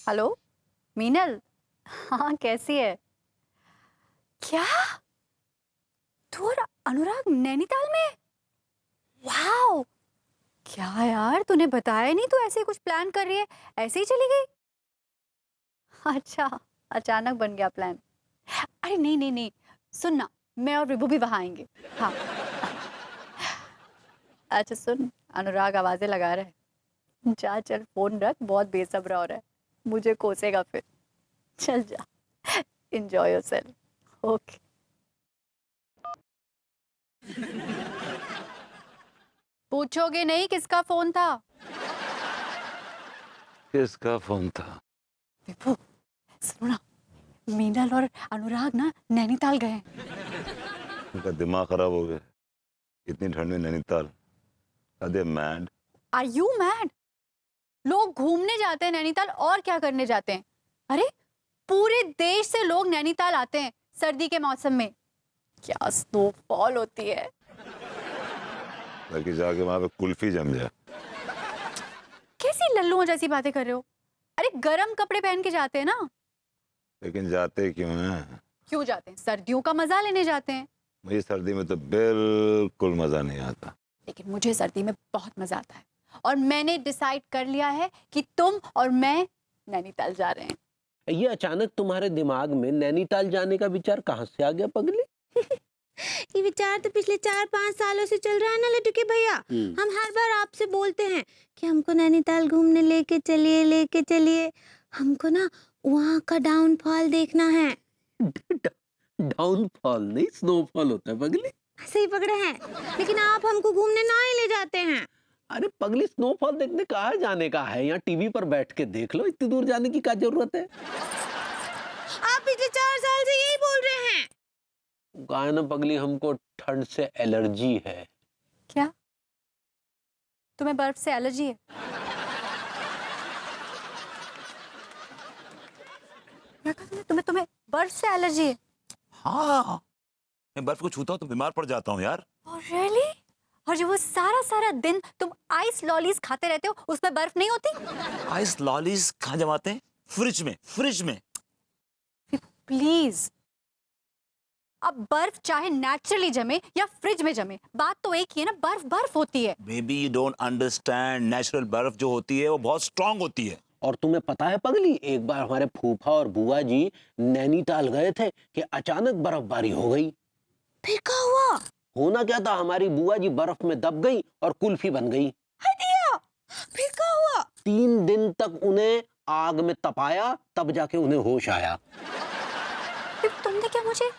Hello Meenal. हाँ कैसी है? क्या तू और अनुराग नैनीताल में? वाओ! क्या यार तूने बताया नहीं, तू ऐसे कुछ प्लान कर रही है, ऐसे ही चली गई? अच्छा, अचानक बन गया प्लान। अरे नहीं नहीं नहीं, सुन ना, मैं और विभू भी वहां आएंगे। हाँ। अच्छा सुन, अनुराग आवाजें लगा रहा है। जा चल फोन रख, बहुत बेसब्र हो रहा है, मुझे कोसेगा फिर। चल जा, एंजॉय योरसेल्फ। ओके। पूछोगे नहीं किसका फोन था? किसका फोन था? विभू सुनो ना, मीनल और अनुराग ना नैनीताल गए हैं। उनका दिमाग खराब हो गया। इतनी ठंड में Nainital? Are they mad? Are you mad? लोग घूमने जाते हैं नैनीताल, और क्या करने जाते हैं? अरे पूरे देश से लोग नैनीताल आते हैं सर्दी के मौसम में। क्या स्नोफॉल होती है। ताकि जाके वहां पे कुल्फी जम जाए। कैसी लल्लुओं जैसी बातें कर रहे हो? अरे गर्म कपड़े पहन के जाते हैं ना। लेकिन जाते क्यों हैं? क्यों जाते हैं? सर्दियों का मजा लेने जाते हैं। मुझे सर्दी में तो बिल्कुल मजा नहीं आता। लेकिन मुझे सर्दी में बहुत मजा आता है, और मैंने डिसाइड कर लिया है कि तुम और मैं नैनीताल जा रहे हैं। ये अचानक तुम्हारे दिमाग में नैनीताल जाने का विचार कहाँ से आ गया पगली? ये विचार तो पिछले 4-5 सालों से चल रहा है ना लड्डू के भैया। हम हर बार आपसे बोलते हैं कि हमको नैनीताल घूमने लेके चलिए। हमको ना वहाँ का डाउनफॉल देखना है। डाउनफॉल नहीं, स्नोफॉल होता है पगली। सही पकड़े हैं, लेकिन आप हमको घूमने ना ही ले जाते हैं। अरे पगली, स्नोफॉल देखने कहाँ जाने का है? यहाँ टीवी पर बैठ के देख लो, इतनी दूर जाने की क्या जरूरत है? आप पिछले 4 साल से यही बोल रहे हैं। कहा है ना पगली, हमको ठंड से एलर्जी है। क्या तुम्हें बर्फ से एलर्जी है? क्या कहा तुमने? तुम्हें तुम्हें बर्फ से एलर्जी है? हाँ, मैं बर्फ को छूता हूँ तो बीमार पड़ जाता हूँ यार। Oh really? और जो वो सारा सारा दिन तुम आइस लॉलीज खाते रहते हो, उसमें बर्फ नहीं होती? आइस लॉलीज कहाँ जमाते हैं? फ्रिज में, फ्रिज में। प्लीज, अब बर्फ चाहे नेचुरली जमे या फ्रिज में जमे, बात तो एक ही है ना, बर्फ बर्फ होती है। Baby you don't understand, natural बर्फ जो होती है वो बहुत स्ट्रांग होती है। और तुम्हें पता है पगली, एक बार हमारे फूफा और बुआ जी नैनीताल गए थे कि अचानक बर्फबारी हो गई। फिर क्या हुआ? होना क्या था, हमारी बुआ जी बर्फ में दब गई और कुल्फी बन गई। फिर क्या हुआ? 3 दिन तक उन्हें आग में तपाया, तब जाके उन्हें होश आया। फिर तुमने क्या मुझे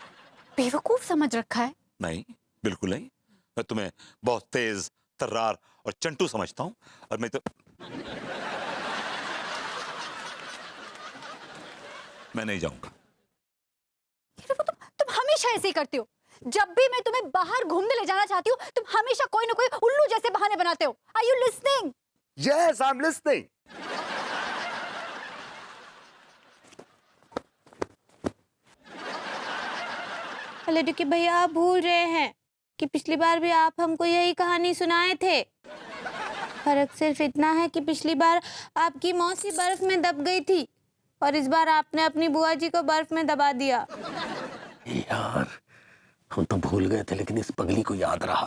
बेवकूफ समझ रखा है? नहीं, बिल्कुल नहीं। मैं तुम्हें बहुत तेज, तर्रार और चंटू समझता हूँ। और मैं नहीं जाऊंगा। ये वो तुम हमेशा ऐसे ही करते हो। जब भी मैं तुम्हें बाहर घूमने ले जाना चाहती हूँ, तुम हमेशा कोई ना कोई उल्लू जैसे बहाने बनाते हो। Are you listening? Yes, I'm listening. लड्डू के भैया, आप भूल रहे हैं कि पिछली बार भी आप हमको यही कहानी सुनाए थे। फर्क सिर्फ इतना है कि पिछली बार आपकी मौसी बर्फ में दब गई थी और इस बार आपने अपनी बुआ जी को बर्फ में दबा दिया। यार, हम तो भूल गए थे, लेकिन इस पगली को याद रहा।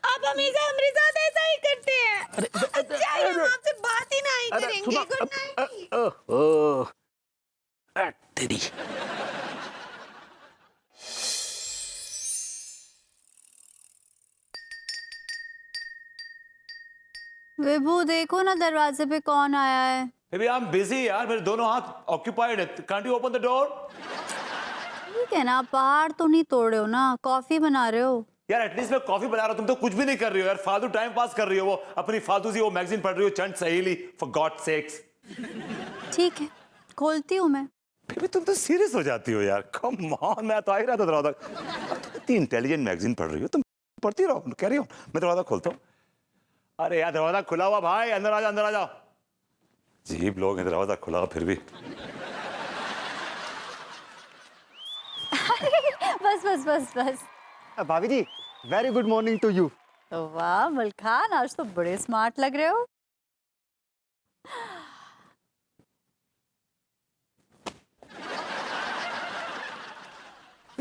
आप हमेशा हमारे साथ ऐसा ही करते हैं। अच्छा, हम आपसे बात ही नहीं करेंगे। Good night. तेरी विभू देखो ना, दरवाजे पे कौन आया है। Maybe I'm busy यार, मेरे दोनों हाथ occupied है। Can't you open the door? ठीक है ना, पहाड़ तो नहीं तोड़ रहे हो ना, कॉफी बना रहे हो। यार एटलीस्ट मैं कॉफी बना रहा हूँ, तुम तो कुछ भी नहीं कर रही हो यार। फालतू टाइम पास कर रही हो, वो अपनी फालतू सी वो मैगजीन पढ़ रही हो, चंद सहेली, फॉर गॉड सेक्स। ठीक है, खोलती हूँ मैं। बेबी तुम तो सीरियस हो जाती हो यार, कम ऑन। मैं तो आ ही रहा था दरवाजा। तुम इतनी इंटेलिजेंट मैगजीन पढ़ रही हो, तुम पढ़ती रहो, कह रही हो। मैं दरवाजा खोलता हूँ। अरे यार दरवाजा खुला हुआ भाई, अंदर आ जाओ, अंदर आ जाओ। अजीब लोग हैं, दरवाजा खुला हुआ फिर भी। बस बस बस बस। भाभी जी, very good morning to you. वाह मलखान, आज तो बड़े स्मार्ट लग रहे हो।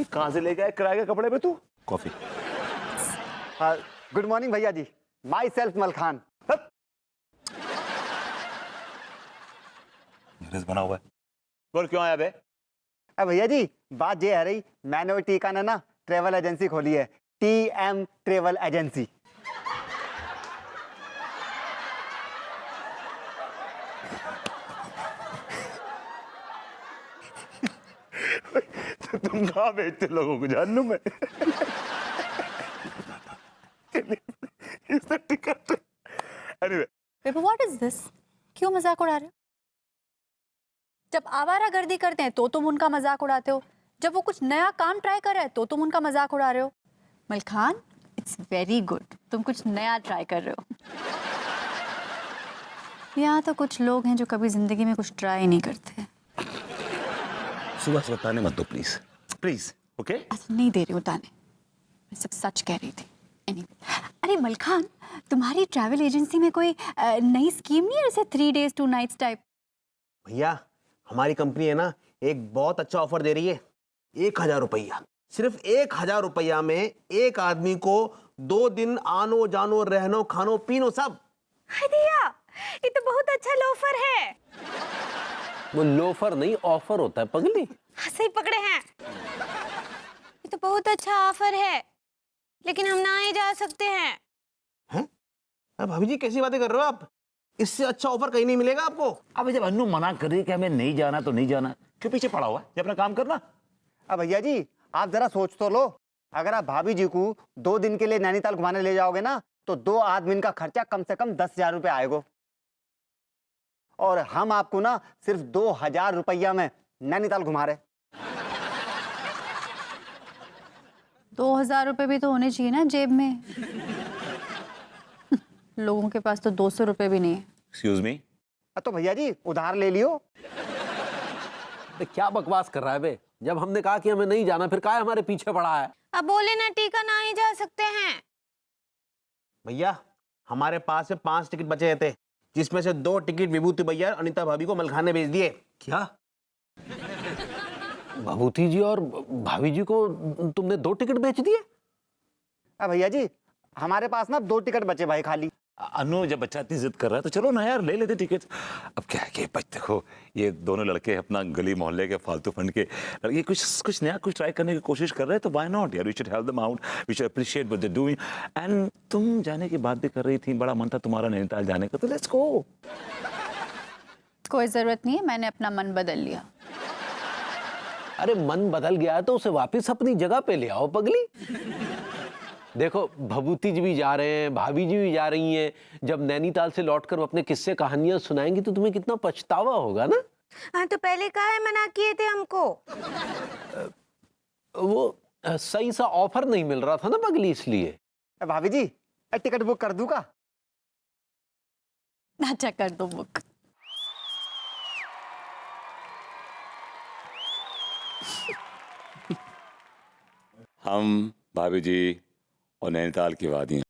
कहाँ से लेके आए किराए के कपड़े पे तू? कॉफी। गुड मॉर्निंग भैया जी, माई सेल्फ मलखान। ड्रेस बना हुआ है। बोल क्यों आया बे? भैया जी बात ये है रही, मैंने वो टीका ने ना ट्रेवल एजेंसी खोली है, TM ट्रेवल एजेंसी। तो तुम कहाँ भेजते लोगों को, जान लूं मैं? इसका ticket. Anyway, baby what is this? क्यों मजाक उड़ा रहे हो? जब आवारागर्दी करते हैं तो तुम उनका मजाक उड़ाते हो, जब वो कुछ नया काम ट्राई कर रहे हैं तो तुम उनका मजाक उड़ा रहे हो। मलखान, इट्स वेरी गुड, तुम कुछ नया ट्राई कर रहे हो। यहाँ तो कुछ लोग हैं जो कभी जिंदगी में कुछ ट्राई नहीं करते। सुबह से बताने मत दो प्लीज, प्लीज, ओके? अच्छा नहीं दे रही उताने, मैं सब सच कह रही थी। Anyway, अरे मलखान, तुम्हारी ट्रैवल एजेंसी में कोई नई स्कीम नहीं है, जैसे 3 days 2 nights टाइप? भैया हमारी कंपनी है ना, एक बहुत अच्छा ऑफर दे रही है। 1000 रुपया, सिर्फ 1000 रुपया में एक आदमी को 2 दिन आनो जानो रहनो खानो पीनो सब। हाय दिया, ये तो बहुत अच्छा लोफर है। वो लोफर नहीं, ऑफर होता है पगली। हाँ, सही पकड़े हैं। ये तो बहुत अच्छा ऑफर है, लेकिन हम ना ही जा सकते हैं। हैं? अरे भाभी जी कैसी बातें कर रहे हो आप? इससे अच्छा ऑफर कहीं नहीं मिलेगा आपको। अब जब अन्नू मना कर रही कि हमें नहीं जाना तो नहीं जाना, क्यों पीछे पड़ा हुआ है? जब अपना काम करना। अब भैया जी आप जरा सोच तो लो, अगर आप भाभी जी को 2 दिन के लिए नैनीताल घुमाने ले जाओगे ना, तो 2 आदमी का खर्चा कम से कम 10,000 रुपये आएगा। और हम आपको ना सिर्फ 2,000 रुपया में नैनीताल घुमा रहे। 2000 रुपए भी तो होने चाहिए ना जेब में। लोगों के पास तो 200 रुपए भी नहीं है। Excuse me? तो भैया जी उधार ले लियो। तो क्या बकवास कर रहा है बे? जब हमने कहा कि हमें नहीं जाना, फिर काहे हमारे पीछे पड़ा है? अब बोले ना टीका ना ही जा सकते हैं। भैया हमारे पास में 5 टिकट बचे थे, जिसमें से 2 टिकट विभूति भैया और अनिता भाभी को मलखान ने भेज दिए। क्या? भभूति जी और भाभी जी को तुमने 2 टिकट बेच दिए? भैया जी हमारे पास ना 2 टिकट बचे भाई खाली। अनु जब बच्चा इतनी जिद कर रहा है तो चलो ना यार, ले लेते टिकट। अब क्या है कि देखो, ये दोनों लड़के अपना गली मोहल्ले के फालतू फंड के ये कुछ नया कुछ ट्राई करने की कोशिश कर रहे हैं, तो व्हाई नॉट यार, we should help them out, we should appreciate what they doing. And तुम जाने की बात भी कर रही थी, बड़ा मन था तुम्हारा नैनीताल जाने का, तो लेट्स गो। कोई जरूरत नहीं है, मैंने अपना मन बदल लिया। अरे मन बदल गया है तो उसे वापस अपनी जगह पे ले आओ पगली। देखो भभूति जी भी जा रहे हैं, भाभी जी भी जा रही हैं। जब नैनीताल से लौटकर वो अपने किस्से कहानियां सुनाएंगी तो तुम्हें कितना पछतावा होगा ना। हाँ, तो पहले काहे मना किए थे हमको? वो सही सा ऑफर नहीं मिल रहा था ना पगली, इसलिए। भाभी जी टिकट बुक कर दूं का? अच्छा कर दो बुक। हम, भाभी जी और नैनीताल की वादियाँ